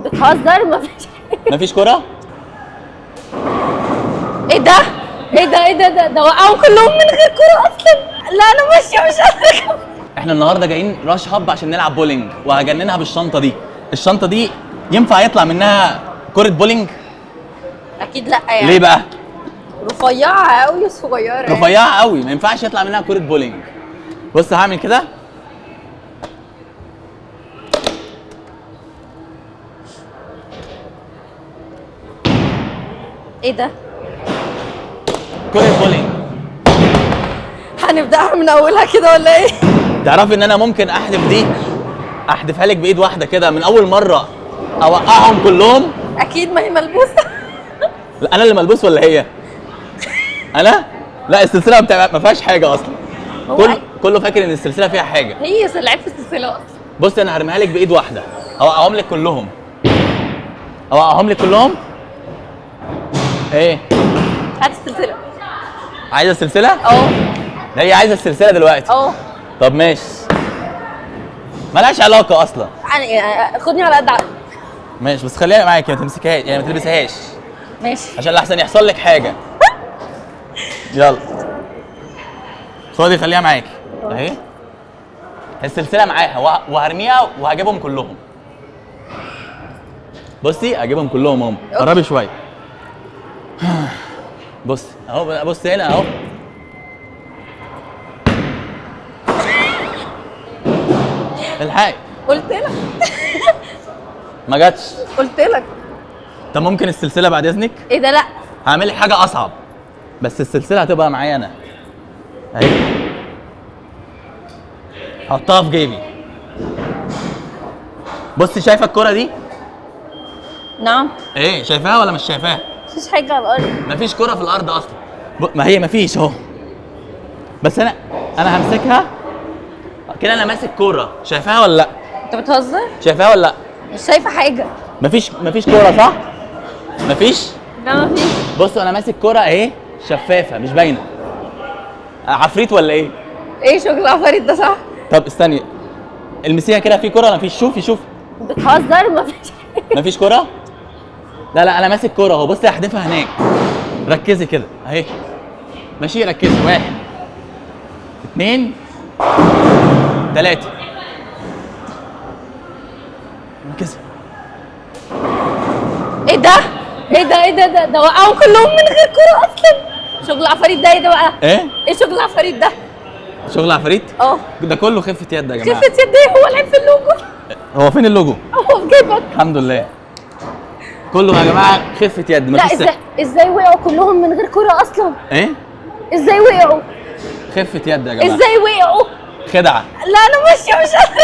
بتهزر؟ مفيش. مفيش كرة؟ ايه ده؟ ده وقعوا كلهم من غير كرة اصلا. لا انا ماشية مش قادرة. احنا النهارده جايين راش هاب عشان نلعب بولينج، وهجننها بالشنطة دي. الشنطة دي ينفع يطلع منها كرة بولينج؟ اكيد لا يعني. ليه بقى؟ رفيعة قوي صغيرة يعني. رفيعة قوي، ما ينفعش يطلع منها كرة بولينج. بص هعمل كده. ايه ده؟ كرة بولينج. هنبدأها من اولها كده ولا ايه؟ تعرفي ان انا ممكن احدفها لك بايد واحده كده من اول مره اوقعهم كلهم. اكيد ما هي ملبوسة. لا، انا اللي ملبوس ولا هي؟ انا؟ لا السلسله ما فيهاش حاجه اصلا. كله فاكر ان السلسله فيها حاجه. هي لعب في السلسلة اصلا. بصي انا هرميها لك بايد واحده، اوقعهم لك كلهم. اوقعهم لك كلهم. ايه؟ هات السلسلة. عايزه السلسله؟ اه. لا هي عايزه السلسله دلوقتي. اه. طب ماشي. ملهاش علاقه اصلا. يعني خدني على قد عقلي. ماشي بس خليها معاكي، ما تمسكهاش يعني، ما تلبسهاش ماشي. عشان لحسن يحصل لك حاجه. يلا خدي خليها معاكي اهي. السلسله معاها وهرميها وهجيبهم كلهم. بصي هجيبهم كلهم اهم. قربي شويه. بصي اهو، بصي هنا اهو. الحقي. قلت لك. ما جاتش. قلت لك. طب ممكن السلسله بعد اذنك؟ ايه ده؟ لا هعمل لك حاجه اصعب، بس السلسله هتبقى معايا انا اهي. حطها في جيبي. بصي شايفه الكره دي؟ نعم. ايه شايفاها ولا مش شايفاها؟ مفيش حاجة على الارض. مفيش كره في الارض اصلا. ما هي مفيش اهو، بس انا همسكها كده. انا ماسك كوره، شايفاها ولا لا؟ انت بتهزر؟ شايفاها ولا لا؟ مش شايفة حاجة. مفيش كوره صح؟ مفيش. لا مفيش. بصوا انا ماسك كوره اهي شفافه مش باينه. عفريت ولا ايه؟ ايه شغل العفاريت ده صح؟ طب استني المسيها كده، في كوره؟ مفيش. شوفي بتهزر؟ مفيش. مفيش كوره؟ لا انا ماسك كوره اهو. بصي هحدفها هناك، ركزي كده اهي. ماشي ركزي. 1 2 3. ركزي. ايه ده؟ ده وقعوا كلهم من غير كرة اصلا. شغل العفاريت ده ايه ده بقى؟ ايه شغل العفاريت ده؟ شغل عفاريت؟ اه. ده كله خفه يد يا جماعه. خفة يد ايه؟ هو العيب في اللوجو. هو فين اللوجو؟ هو في جيبك. الحمد لله. كله يا جماعه خفه يد. لا مفيش ازاي وقعوا كلهم من غير كرة اصلا؟ ايه؟ ازاي وقعوا؟ خفه يد يا جماعه. ازاي وقعوا؟ خدعه. لا انا ماشية مش قادرة.